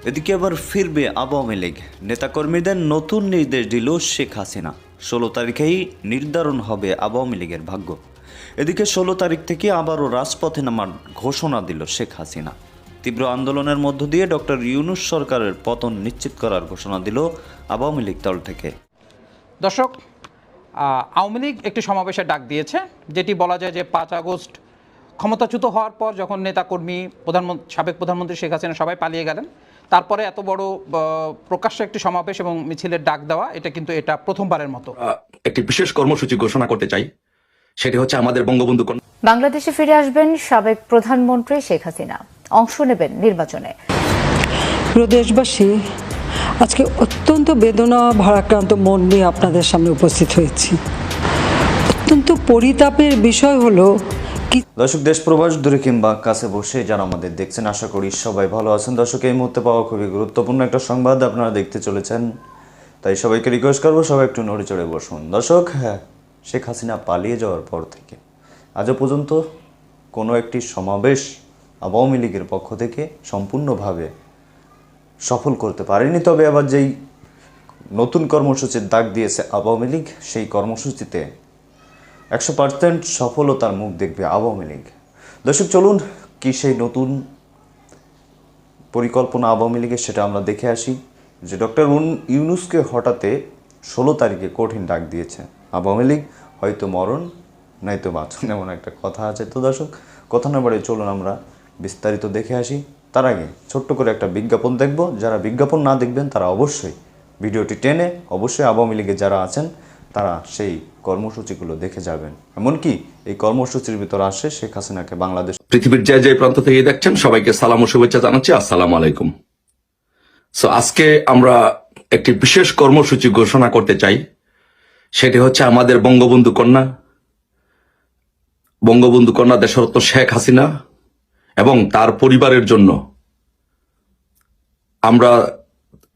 এদিকে আবার ফিরবে আওয়ামী লীগ। নেতাকর্মীদের নতুন নির্দেশ দিল শেখ হাসিনা। 16 তারিখেই নির্ধারণ হবে আওয়ামী লীগের ভাগ্য। এদিকে 16 তারিখ থেকে আবারও রাজপথে নামার ঘোষণা দিল শেখ হাসিনা। তীব্র আন্দোলনের মধ্য দিয়ে ডক্টর ইউনূস সরকারের পতন নিশ্চিত করার ঘোষণা দিল আওয়ামী লীগ দল থেকে। দর্শক, আওয়ামী লীগ একটি সমাবেশের ডাক দিয়েছে, যেটি বলা যায় যে 5 আগস্ট ক্ষমতাচ্যুত হওয়ার পর যখন নেতাকর্মী সাবেক প্রধানমন্ত্রী শেখ হাসিনা সবাই পালিয়ে গেলেন, তারপরে এত বড় প্রকাশ্যে একটি সমাবেশ এবং মিছিলের ডাক দেওয়া, এটা প্রথমবারের মতো। একটি বিশেষ কর্মসূচি ঘোষণা করতে চাই, সেটি হচ্ছে আমাদের বঙ্গবন্ধু কন্যা। বাংলাদেশে ফিরে আসবেন সাবেক প্রধানমন্ত্রী শেখ হাসিনা, অংশ নেবেন নির্বাচনে। প্রিয় দেশবাসী, আজকে অত্যন্ত বেদনা ভারাক্রান্ত মন নিয়ে আপনাদের সামনে উপস্থিত হয়েছি। অত্যন্ত পরিতাপের বিষয় হলো দর্শক, দেশ প্রবাস দূরে কিংবা কাছে বসে যারা আমাদের দেখছেন, আশা করি সবাই ভালো আছেন। দর্শক, এই মুহূর্তে পাওয়া খুবই গুরুত্বপূর্ণ একটা সংবাদ আপনারা দেখতে চলেছেন, তাই সবাইকে রিকোয়েস্ট করবো সবাই একটু নড়ে চড়ে বসুন। দর্শক, শেখ হাসিনা পালিয়ে যাওয়ার পর থেকে আজও পর্যন্ত কোনো একটি সমাবেশ আওয়ামী লীগের পক্ষ থেকে সম্পূর্ণভাবে সফল করতে পারেনি। তবে আবার যেই নতুন কর্মসূচির ডাক দিয়েছে আওয়ামী লীগ, সেই কর্মসূচিতে 100% সফলতার মুখ দেখবে আওয়ামী লীগ। দর্শক, চলুন কি সেই নতুন পরিকল্পনা আওয়ামী লীগের সেটা আমরা দেখে আসি। যে ডক্টর ইউনূসকে হঠাতে 16 তারিখে কঠিন ডাক দিয়েছে আওয়ামী লীগ। হয়তো মরণ নয়তো বাঁচন, এমন একটা কথা আছে। তো দর্শক, কথা না বাড়িয়ে চলুন আমরা বিস্তারিত দেখে আসি। তার আগে ছোট্ট করে একটা বিজ্ঞাপন দেখব। যারা বিজ্ঞাপন না দেখবেন তারা অবশ্যই ভিডিওটি টেনে অবশ্যই আওয়ামী লীগে যারা আছেন তারা সেই কর্মসূচিগুলো দেখে যাবেন। এমনকি এই কর্মসূচির ভিতর আসে শেখ হাসিনাকে বাংলাদেশ। পৃথিবীর যে যে প্রান্ত থেকে দেখছেন সবাইকে সালাম ও শুভেচ্ছা জানাচ্ছি। আসসালামু আলাইকুম। সো আজকে আমরা একটি বিশেষ কর্মসূচি ঘোষণা করতে চাই, সেটি হচ্ছে আমাদের বঙ্গবন্ধু কন্যা দেশরত্ন শেখ হাসিনা এবং তার পরিবারের জন্য আমরা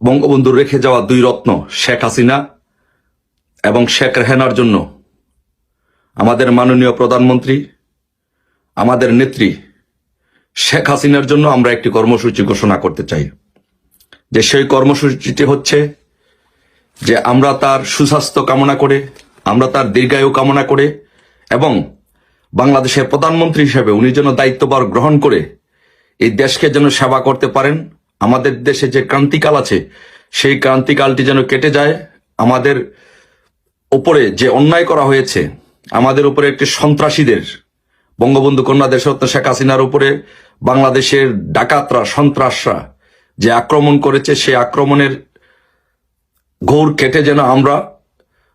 বঙ্গবন্ধুর রেখে যাওয়া 2 রত্ন শেখ হাসিনা এবং শেখ রেহানার জন্য আমাদের মাননীয় প্রধানমন্ত্রী, আমাদের নেত্রী শেখ হাসিনার জন্য আমরা একটি কর্মসূচি ঘোষণা করতে চাই। যে সেই কর্মসূচিটি হচ্ছে যে আমরা তার সুস্বাস্থ্য কামনা করে, আমরা তার দীর্ঘায়ু কামনা করে এবং বাংলাদেশের প্রধানমন্ত্রী হিসেবে উনি যেন দায়িত্বভার গ্রহণ করে এই দেশকে যেন সেবা করতে পারেন। আমাদের দেশে যে ক্রান্তিকাল আছে সেই ক্রান্তিকালটি যেন কেটে যায়। আমাদের উপরে যে অন্যায় করা হয়েছে, আমাদের উপরে একটি সন্ত্রাসীদের, বঙ্গবন্ধু কন্যা দেশরত্ন শেখ হাসিনার উপরে বাংলাদেশের ডাকাতরা, সন্ত্রাসরা যে আক্রমণ করেছে, সেই আক্রমণের ঘোর কেটে যেন আমরা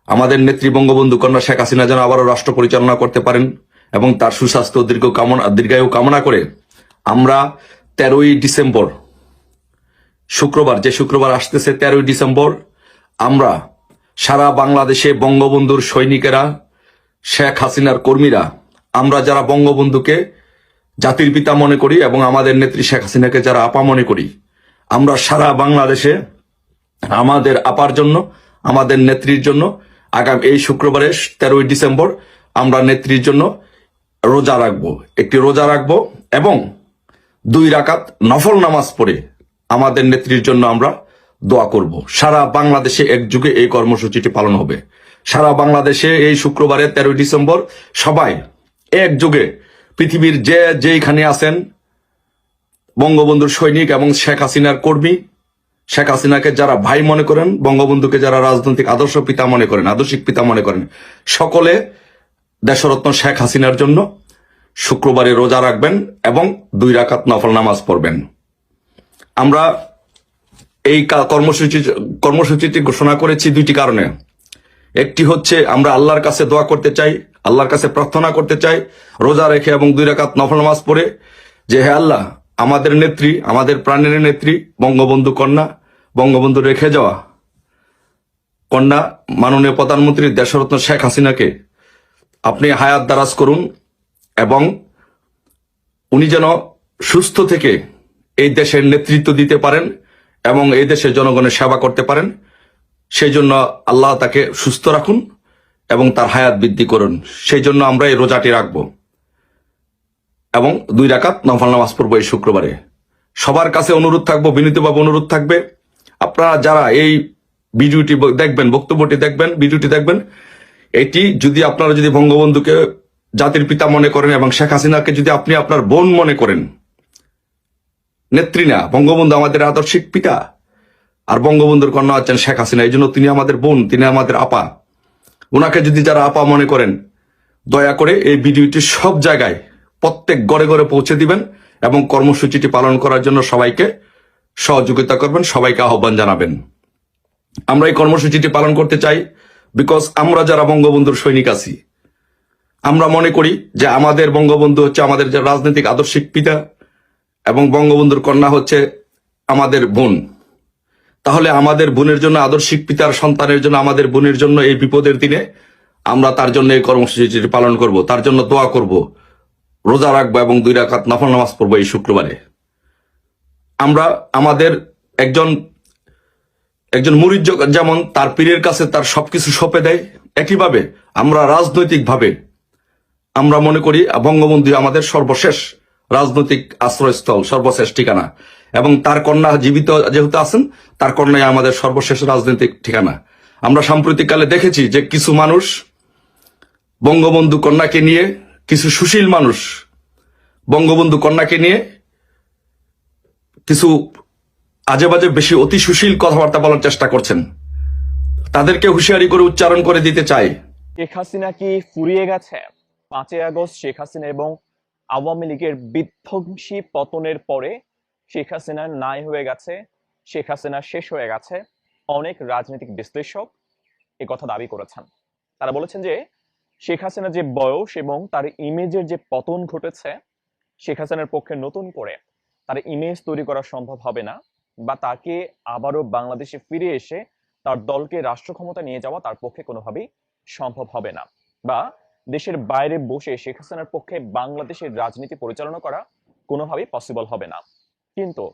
আমাদের নেত্রী বঙ্গবন্ধু কন্যা শেখ হাসিনা যেন আবারও রাষ্ট্র পরিচালনা করতে পারেন এবং তার সুস্বাস্থ্য দীর্ঘায়ু কামনা করে আমরা 13ই ডিসেম্বর শুক্রবার আসতেছে 13ই ডিসেম্বর আমরা সারা বাংলাদেশে বঙ্গবন্ধুর সৈনিকেরা, শেখ হাসিনার কর্মীরা, আমরা যারা বঙ্গবন্ধুকে জাতির পিতা মনে করি এবং আমাদের নেত্রী শেখ হাসিনাকে যারা আপা মনে করি, আমরা সারা বাংলাদেশে আমাদের আপার জন্য, আমাদের নেত্রীর জন্য আগামী এই শুক্রবারে 13ই ডিসেম্বর আমরা নেত্রীর জন্য একটি রোজা রাখবো এবং 2 রাকাত নফল নামাজ পড়ে আমাদের নেত্রীর জন্য আমরা দোয়া করব। সারা বাংলাদেশে একযোগে এই কর্মসূচিটি পালন হবে। সারা বাংলাদেশে এই শুক্রবারে 13ই ডিসেম্বর সবাই একযোগে, পৃথিবীর যেখানে আছেন বঙ্গবন্ধুর সৈনিক এবং শেখ হাসিনার কর্মী, শেখ হাসিনাকে যারা ভাই মনে করেন, বঙ্গবন্ধুকে যারা রাজনৈতিক আদর্শিক পিতা মনে করেন, সকলে দেশরত্ন শেখ হাসিনার জন্য শুক্রবারে রোজা রাখবেন এবং 2 রাকাত নফল নামাজ পড়বেন। আমরা এই কর্মসূচিটি ঘোষণা করেছি 2টি কারণে। একটি হচ্ছে আমরা আল্লাহর কাছে দোয়া করতে চাই, আল্লাহর কাছে প্রার্থনা করতে চাই রোজা রেখে এবং 2 রাকাত নফল নামাজ পড়ে, যে হে আল্লাহ, আমাদের নেত্রী, আমাদের প্রাণের নেত্রী বঙ্গবন্ধু রেখে যাওয়া কন্যা মাননীয় প্রধানমন্ত্রী দেশরত্ন শেখ হাসিনাকে আপনি হায়াত দারাজ করুন এবং উনি যেন সুস্থ থেকে এই দেশের নেতৃত্ব দিতে পারেন এবং এই দেশের জনগণের সেবা করতে পারেন। সেই জন্য আল্লাহ তাকে সুস্থ রাখুন এবং তার হায়াত বৃদ্ধি করুন। সেই জন্য আমরা এই রোজাটি রাখবো এবং 2 রাকাত নফল নামাজ পড়বো এই শুক্রবারে। সবার কাছে অনুরোধ থাকবো, বিনীতভাবে অনুরোধ থাকবে, আপনারা যারা এই ভিডিওটি দেখবেন, বক্তব্যটি দেখবেন, ভিডিওটি দেখবেন, এটি যদি আপনারা যদি বঙ্গবন্ধুকে জাতির পিতা মনে করেন এবং শেখ হাসিনাকে যদি আপনি আপনার বোন মনে করেন, নেত্রী না, বঙ্গবন্ধু আমাদের আদর্শিক পিতা আর বঙ্গবন্ধুর কন্যা হচ্ছেন শেখ হাসিনা, এই জন্য তিনি আমাদের বোন, তিনি আমাদের আপা। ওনাকে যদি যারা আপা মনে করেন, দয়া করে এই ভিডিওটি সব জায়গায় প্রত্যেক ঘরে ঘরে পৌঁছে দিবেন এবং কর্মসূচিটি পালন করার জন্য সবাইকে সহযোগিতা করবেন, সবাইকে আহ্বান জানাবেন। আমরা এই কর্মসূচিটি পালন করতে চাই বিকজ আমরা যারা বঙ্গবন্ধুর সৈনিক আছি, আমরা মনে করি যে আমাদের বঙ্গবন্ধু হচ্ছে আমাদের যে রাজনৈতিক আদর্শিক পিতা এবং বঙ্গবন্ধুর কন্যা হচ্ছে আমাদের বোন। তাহলে আমাদের বোনের জন্য, আদর্শিক পিতার সন্তানের জন্য, আমাদের বোনের জন্য এই বিপদের দিনে আমরা তার জন্য এই কর্মসূচিটি পালন করব, তার জন্য দোয়া করব, রোজা রাখবো এবং 2 রাকাত নফল নামাজ পড়বো এই শুক্রবারে। আমরা আমাদের একজন মুরিদ যেমন তার পীরের কাছে তার সবকিছু সঁপে দেয়, একইভাবে আমরা রাজনৈতিকভাবে আমরা মনে করি বঙ্গবন্ধু আমাদের সর্বশেষ রাজনৈতিক আশ্রয়স্থল, সর্বশেষ ঠিকানা, এবং তার কন্যা জীবিত যেহেতু আছেন, তার কন্যাই আমাদের সর্বশেষ রাজনৈতিক ঠিকানা। আমরা সাম্প্রতিককালে দেখেছি যে কিছু মানুষ বঙ্গবন্ধু কন্যাকে নিয়ে, কিছু সুশীল মানুষ বঙ্গবন্ধু কন্যাকে নিয়ে কিছু আজে বাজে বেশি অতি সুশীল কথাবার্তা বলার চেষ্টা করছেন। তাদেরকে হুঁশিয়ারি করে উচ্চারণ করে দিতে চাই, শেখ হাসিনা কি ফুরিয়ে গেছে? 5ই আগস্ট শেখ হাসিনা এবং আওয়ামী লীগের বিধ্বংসী পতনের পরে শেখ হাসিনা নাই হয়ে গেছে, শেখ হাসিনা শেষ হয়ে গেছে। অনেক রাজনৈতিক বিশ্লেষক এ কথা দাবি করেছেন। তারা বলেছেন যে শেখ হাসিনা যে বয়স এবং তার ইমেজের যে পতন ঘটেছে, শেখ হাসিনার পক্ষে নতুন করে তার ইমেজ তৈরি করা সম্ভব হবে না, বা তাকে আবারও বাংলাদেশে ফিরে এসে তার দলকে রাষ্ট্র ক্ষমতা নিয়ে যাওয়া তার পক্ষে কোনোভাবেই সম্ভব হবে না, বা দেশের বাইরে বসে শেখ হাসিনার পক্ষে বাংলাদেশের রাজনীতি পরিচালনা করা কোনোভাবেই পসিবল হবে না। কিন্তু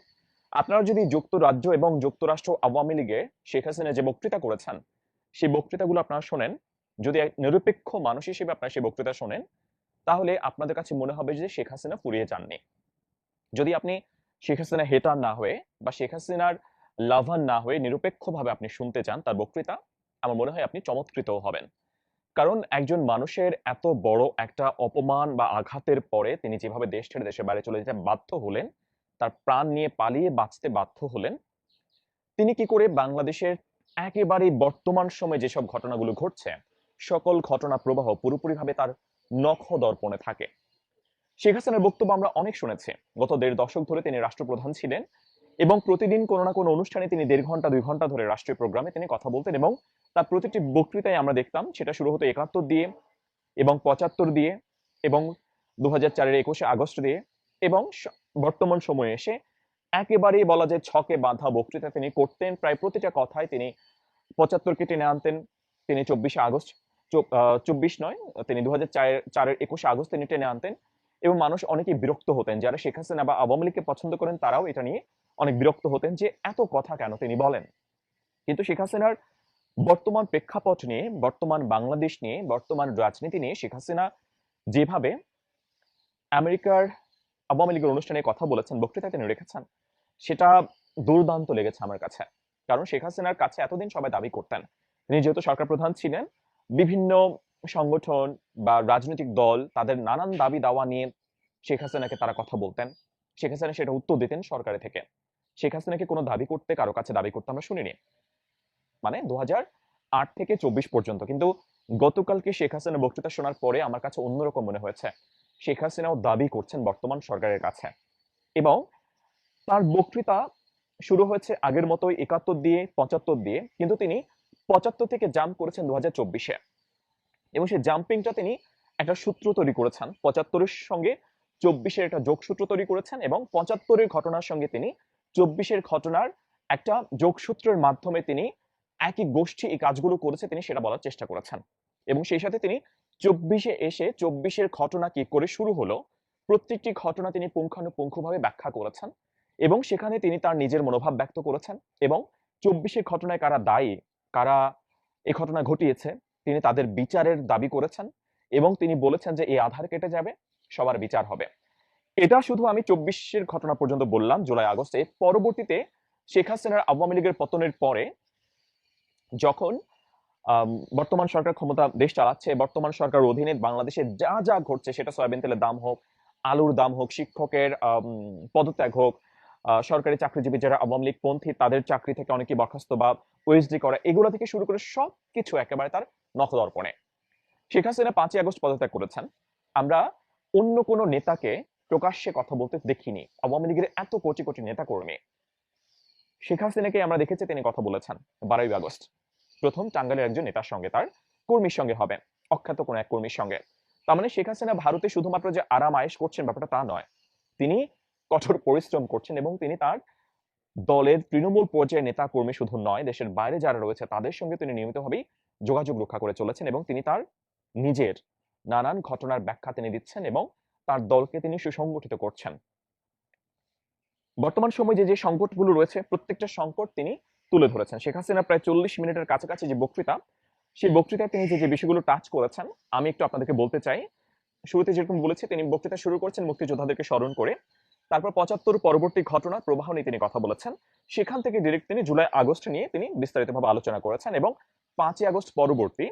আপনারা যদি যুক্তরাজ্য এবং যুক্তরাষ্ট্র আওয়ামী লীগে শেখ হাসিনা যে বক্তৃতা করেছেন, সেই বক্তৃতাগুলো আপনারা শোনেন, যদি এক নিরপেক্ষ মানুষ হিসেবে আপনারা সেই বক্তৃতা শোনেন, তাহলে আপনাদের কাছে মনে হবে যে শেখ হাসিনা ফুরিয়ে যাননি। যদি আপনি শেখ হাসিনা হেটার না হয়ে বা শেখ হাসিনার লাভার না হয়ে নিরপেক্ষভাবে আপনি শুনতে চান তার বক্তৃতা, আমার মনে হয় আপনি চমৎকৃত হবেন। কারণ একজন মানুষের এত বড় একটা অপমান বা আঘাতের পরে তিনি যেভাবে দেশ ছেড়ে দেশের বাইরে চলে যেতে বাধ্য হলেন, তার প্রাণ নিয়ে পালিয়ে বাঁচতে বাধ্য হলেন, তিনি কি করে বাংলাদেশের একেবারে বর্তমান সময়ে যেসব ঘটনাগুলো ঘটছে, সকল ঘটনা প্রবাহ পুরোপুরিভাবে তার নখ দর্পণে থাকে। শেখ হাসিনার বক্তব্য আমরা অনেক শুনেছি। গত 1.5 দশক ধরে তিনি রাষ্ট্রপ্রধান ছিলেন এবং প্রতিদিন কোনো না কোনো অনুষ্ঠানে তিনি 1.5 ঘন্টা 2 ঘন্টা ধরে রাষ্ট্রীয় প্রোগ্রামে তিনি কথা বলতেন, এবং তার প্রতিটি বক্তৃতায় আমরা দেখতাম সেটা শুরু হতো 71 দিয়ে এবং 75 দিয়ে এবং 2004-এর 21শে আগস্ট দিয়ে, এবং বর্তমান সময়ে এসে একেবারেই বলা যায় ছকে বাঁধা বক্তৃতা তিনি করতেন। প্রায় প্রতিটা কথায় তিনি 75কে টেনে আনতেন, তিনি 24শে আগস্ট 24 নয়, তিনি 2004-এর 21শে আগস্ট তিনি টেনে আনতেন, এবং মানুষ অনেকেই বিরক্ত হতেন। যারা শেখ হাসিনা বা আওয়ামী লীগকে পছন্দ করেন তারাও এটা নিয়ে অনেক বিরক্ত হতেন যে এত কথা কেন তিনি বলেন। কিন্তু শেখ হাসিনার বর্তমান প্রেক্ষাপট নিয়ে, বর্তমান বাংলাদেশ নিয়ে, বর্তমান রাজনীতি নিয়ে শেখ হাসিনা যেভাবে আমেরিকার আওয়ামী লীগের অনুষ্ঠানে কথা বলেছেন, বক্তৃতা তিনি রেখেছেন, সেটা দুর্দান্ত লেগেছে আমার কাছে। কারণ শেখ হাসিনার কাছে এতদিন সবাই দাবি করতেন, তিনি যেহেতু সরকার প্রধান ছিলেন, বিভিন্ন সংগঠন বা রাজনৈতিক দল তাদের নানান দাবি দাওয়া নিয়ে শেখ হাসিনাকে তারা কথা বলতেন, শেখ হাসিনা সেটা উত্তর দিতেন সরকারে থেকে। শেখ হাসিনাকে কোনো দাবি করতে, কারো কাছে দাবি করতে আমরা শুনিনি, মানে 2008 থেকে 24 পর্যন্ত। কিন্তু গতকালকে শেখ হাসিনার বক্তৃতা শোনার পরে আমার কাছে অন্যরকম মনে হয়েছে। শেখ হাসিনাও দাবি করছেন বর্তমান সরকারের কাছে, এবং তার বক্তৃতা শুরু হয়েছে আগের মতোই 71 দিয়ে 75 দিয়ে, কিন্তু তিনি 75 থেকে জাম্প করেছেন 2024-এ, এবং সেই জাম্পিংটা তিনি একটা সূত্র তৈরি করেছেন। 75-এর সঙ্গে 24-এর একটা যোগসূত্র তৈরি করেছেন, এবং 75-এর ঘটনার সঙ্গে তিনি 24-এর ঘটনার একটা যোগসূত্রের মাধ্যমে তিনি একই গোষ্ঠী এই কাজগুলো করেছে তিনি সেটা বলার চেষ্টা করেছেন। এবং সেই সাথে তিনি 24-এ এসে 24-এর ঘটনা কি করে শুরু হলো, প্রত্যেকটি ঘটনা তিনি পুঙ্খানুপুঙ্খভাবে ব্যাখ্যা করেছেন, এবং সেখানে তিনি তার নিজের মনোভাব ব্যক্ত করেছেন, এবং 24-এর ঘটনায় কারা দায়ী, কারা এই ঘটনা ঘটিয়েছে, তিনি তাদের বিচারের দাবি করেছেন, এবং তিনি বলেছেন যে এই আধার কেটে যাবে, সবার বিচার হবে। এটা শুধু আমি 24-এর ঘটনা পর্যন্ত বললাম, জুলাই আগস্টে। পরবর্তীতে শেখ হাসিনার আওয়ামী লীগের পতনের পরে যখন বর্তমান সরকার ক্ষমতা দেশ চালাচ্ছে, বর্তমান সরকার অধীনে বাংলাদেশে যা যা ঘটছে, সেটা সয়াবিন তেলের দাম হোক, আলুর দাম হোক, শিক্ষকের পদত্যাগ হোক, সরকারি চাকরিজীবী যারা আওয়ামী লীগ পন্থী তাদের চাকরি থেকে অনেকে বরখাস্ত বা ওএসডি করা, এগুলো থেকে শুরু করে সবকিছু একেবারে তার নখদর্পণে। শেখ হাসিনা 5ই আগস্ট পদত্যাগ করেছেন। আমরা অন্য কোনো নেতাকে প্রকাশ্যে কথা বলতে দেখিনি। আওয়ামী লীগের এত কোটি কোটি নেতা কর্মী, শেখ হাসিনাকে আমরা দেখেছি তিনি কথা বলেছেন 12ই আগস্ট প্রথম টাঙ্গাইলের একজন নেতার সঙ্গে, তার কর্মীর সঙ্গে হবে, অখ্যাত কোন এক কর্মীর সঙ্গে। তার মানে শেখ হাসিনা ভারতে শুধুমাত্র যে আরাম আয়েশ করছেন ব্যাপারটা তা নয়, তিনি কঠোর পরিশ্রম করছেন এবং তিনি তার দলের তৃণমূল পর্যায়ের নেতা কর্মী শুধু নয়, দেশের বাইরে যারা রয়েছে তাদের সঙ্গে তিনি নিয়মিতভাবেই যোগাযোগ রক্ষা করে চলেছেন এবং তিনি তার নিজের নানান ঘটনার ব্যাখ্যা তিনি দিচ্ছেন এবং তার দলকে তিনি সুসংগঠিত করছেন। বর্তমান সময়ে যে যে সংকটগুলো রয়েছে প্রত্যেকটা সংকট তিনি তুলে ধরেছেন। শেখ হাসিনা প্রায় 40 মিনিটের কাছাকাছি যে বক্তৃতা, সেই বক্তৃতায় তিনি যে যে বিষয়গুলো টাচ করেছেন আমি একটু আপনাদেরকে বলতে চাই। শুরুতে যেরকম বলেছি, তিনি বক্তৃতা শুরু করেছেন মুক্তিযোদ্ধাদেরকে স্মরণ করে, তারপর 75 পরবর্তী ঘটনার প্রবাহ নিয়ে তিনি কথা বলেছেন। সেখান থেকে ডিরেক্ট তিনি জুলাই আগস্ট নিয়ে তিনি বিস্তারিতভাবে আলোচনা করেছেন এবং 5ই আগস্ট পরবর্তী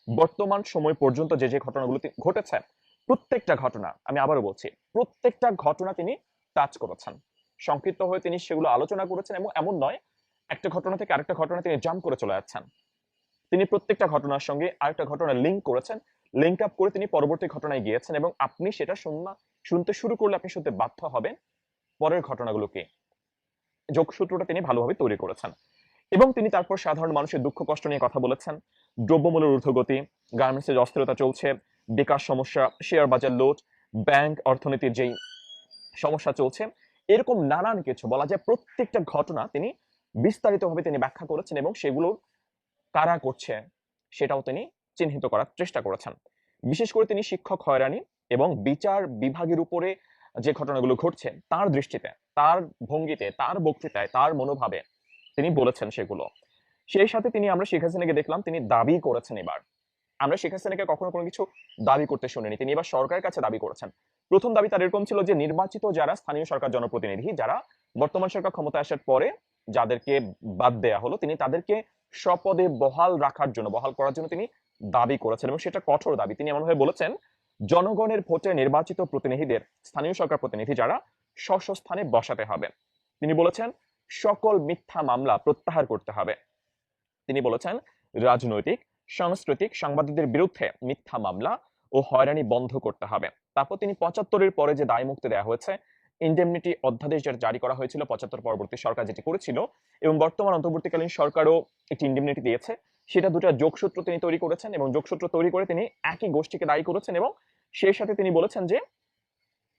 বর্তমান সময় পর্যন্ত যে যে ঘটনাগুলো ঘটেছে প্রত্যেকটা ঘটনা, আমি আবারও বলছি, প্রত্যেকটা ঘটনা তিনি টাচ করেছেন। সংক্ষিপ্ত হয়ে তিনি সেগুলো আলোচনা করেছেন এবং এমন নয় একটা ঘটনা থেকে আরেকটা ঘটনা তিনি জাম্প করে চলে যাচ্ছেন। তিনি প্রত্যেকটা ঘটনার সঙ্গে আরেকটা ঘটনা লিঙ্ক করেছেন, লিঙ্ক আপ করে তিনি পরবর্তী ঘটনায় গিয়েছেন এবং আপনি সেটা শুনতে শুরু করলে আপনি শুনতে বাধ্য হবেন পরের ঘটনাগুলোকে। যোগসূত্রটা তিনি ভালোভাবে তৈরি করেছেন এবং তিনি তারপর সাধারণ মানুষের দুঃখ কষ্ট নিয়ে কথা বলেছেন। দ্রব্যমূল্যের ঊর্ধ্বগতি, গার্মেন্টসের অস্থিরতা চলছে, বেকার সমস্যা, শেয়ার বাজার লোড, ব্যাংক অর্থনীতির যেই সমস্যা চলছে, এরকম নানান কিছু বলা যায় প্রত্যেকটা ঘটনা তিনি বিস্তারিতভাবে তিনি ব্যাখ্যা করেছেন এবং সেগুলো কারা করছে সেটাও তিনি চিহ্নিত করার চেষ্টা করেছেন। বিশেষ করে তিনি শিক্ষক হয়রানি এবং বিচার বিভাগের উপরে যে ঘটনাগুলো ঘটছে তার দৃষ্টিতে, তার ভঙ্গিতে, তার বক্তৃতায়, তার মনোভাবে তিনি বলেছেন সেগুলো। সেই সাথে তিনি, আমরা শেখ হাসিনাকে দেখলাম তিনি দাবি করেছেন, এবার আমরা শেখ হাসিনাকে কখনো কোনো কিছু দাবি করতে শুনিনি, তিনি এবার সরকারের কাছে দাবি করেছেন। প্রথম দাবি তার এরকম ছিল যে নির্বাচিত যারা স্থানীয় সরকার জনপ্রতিনিধি, যারা বর্তমান সরকার ক্ষমতায় আসার পরে যাদেরকে বাদ দেয়া হলো, তিনি তাদেরকে স্বপদে বহাল রাখার জন্য, বহাল করার জন্য তিনি দাবি করেছেন এবং সেটা কঠোর দাবি। তিনি এমনভাবে বলেছেন, জনগণের ভোটে নির্বাচিত প্রতিনিধিদের, স্থানীয় সরকার প্রতিনিধি যারা, স্ব স্থানে বসাতে হবে। তিনি বলেছেন সকল মিথ্যা মামলা প্রত্যাহার করতে হবে। তিনি বলেছেন রাজনৈতিক, সাংস্কৃতিক সাংবাদিকদের বিরুদ্ধে মিথ্যা মামলা ও হয়রানি বন্ধ করতে হবে। তারপর তিনি 75-এর পরে যে দায় মুক্তি দেওয়া হয়েছে, ইন্ডেমনিটি অধ্যাদেশ যেটা জারি করা হয়েছিল 75 পরবর্তী সরকার যেটি করেছিল এবং বর্তমান অন্তর্বর্তীকালীন সরকারও একটি ইন্ডেমনিটি দিয়েছে, সেটা দুটো যোগসূত্র তিনি তৈরি করেছেন এবং যোগসূত্র তৈরি করে তিনি একই গোষ্ঠীকে দায়ী করেছেন এবং সেই সাথে তিনি বলেছেন যে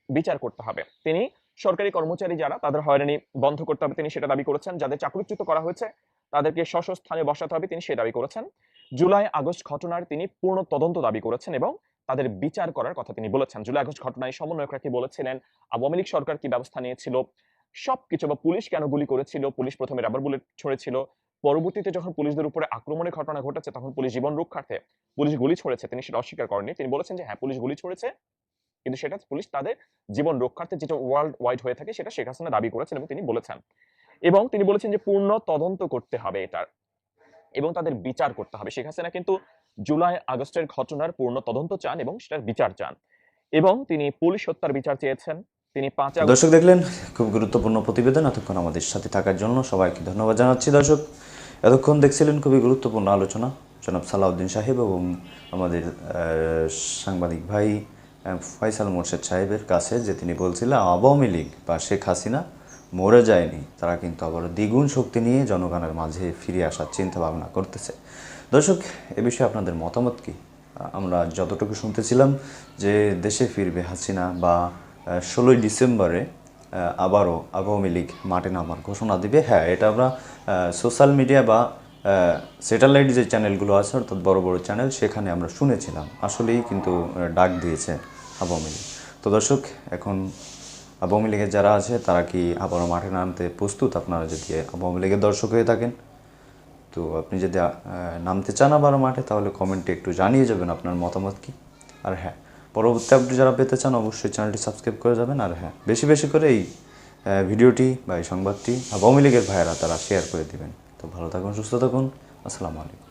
বিচার করতে হবে। তিনি সরকারি কর্মচারী যারা, তাদের হয়রানি বন্ধ করতে হবে তিনি সেটা দাবি করেছেন। যাদের চাকরিচ্যুত করা হয়েছে তাদেরকে স্ব স্থানে বসাতে হবে তিনি সে দাবি করেছেন। জুলাই আগস্ট ঘটনার তিনি পূর্ণ তদন্ত দাবি করেছেন এবং তাদের বিচার করার কথা তিনি বলেছেন। জুলাই আগস্ট ঘটনায় সমন্বয়করা কি বলেছিলেন, আওয়ামী লীগ সরকার কি ব্যবস্থা নিয়েছিল, সবকিছু, বা পুলিশ কেন গুলি করেছিল, পুলিশ প্রথমে রাবার বুলেট ছড়েছিল, পরবর্তীতে যখন পুলিশদের উপরে আক্রমণের ঘটনা ঘটেছে তখন পুলিশ জীবন রক্ষার্থে পুলিশ গুলি ছড়েছে, তিনি সেটা অস্বীকার করেননি। তিনি বলেছেন যে হ্যাঁ পুলিশ গুলি ছড়েছে, কিন্তু সেটা পুলিশ তাদের জীবন রক্ষার্থে, যেটা ওয়ার্ল্ড ওয়াইড হয়ে থাকে, সেটা শেখ হাসিনা দাবি করেছেন এবং তিনি বলেছেন। এবং তিনি বলেছেন যে পূর্ণ তদন্ত করতে হবে এটার এবং তাদের বিচার করতে হবে। শেখ হাসিনা কিন্তু জুলাই আগস্টের ঘটনার পূর্ণ তদন্ত চান এবং সেটার বিচার চান এবং তিনি পুলিশ হত্যার বিচার চেয়েছেন। তিনি 5 আগস্ট। দর্শক দেখলেন খুব গুরুত্বপূর্ণ প্রতিবেদন। এতক্ষণ আমাদের সাথে থাকার জন্য সবাইকে ধন্যবাদ জানাচ্ছি। দর্শক এতক্ষণ দেখছিলেন খুবই গুরুত্বপূর্ণ আলোচনা জনাব সালাউদ্দিন সাহেব এবং আমাদের সাংবাদিক ভাই ফয়সাল মোর্শেদ সাহেবের কাছে, যে তিনি বলছিলেন আওয়ামী লীগ বা শেখ হাসিনা মরে যায়নি, তারা কিন্তু আবার দ্বিগুণ শক্তি নিয়ে জনগণের মাঝে ফিরে আসার চিন্তা ভাবনা করতেছে। দর্শক এ বিষয়ে আপনাদের মতামত কি? আমরা যতটুকু শুনতেছিলাম যে দেশে ফিরবে হাসিনা বা 16ই ডিসেম্বরে আবারও আওয়ামী লীগ মাঠে নামার ঘোষণা দিবে। হ্যাঁ, এটা আমরা সোশ্যাল মিডিয়া বা স্যাটেলাইট যে চ্যানেলগুলো আছে, অর্থাৎ বড় বড় চ্যানেল, সেখানে আমরা শুনেছিলাম। আসলেই কিন্তু ডাক দিয়েছে আওয়ামী লীগ। তো দর্শক এখন আওয়ামী লীগের যারা আছে তারা কি আবারও মাঠে নামতে প্রস্তুত? আপনারা যদি আওয়ামী লীগের দর্শক হয়ে থাকেন, তো আপনি যদি নামতে চান আবারও মাঠে, তাহলে কমেন্টে একটু জানিয়ে যাবেন আপনার মতামত কি। আর হ্যাঁ, পরবর্তী আপডেট যারা পেতে চান অবশ্যই চ্যানেলটি সাবস্ক্রাইব করে যাবেন। আর হ্যাঁ, বেশি বেশি করে এই ভিডিওটি বা এই সংবাদটি আওয়ামী লীগের ভাইয়েরা তারা শেয়ার করে দিবেন। তো ভালো থাকুন, সুস্থ থাকুন, আসসালামু আলাইকুম।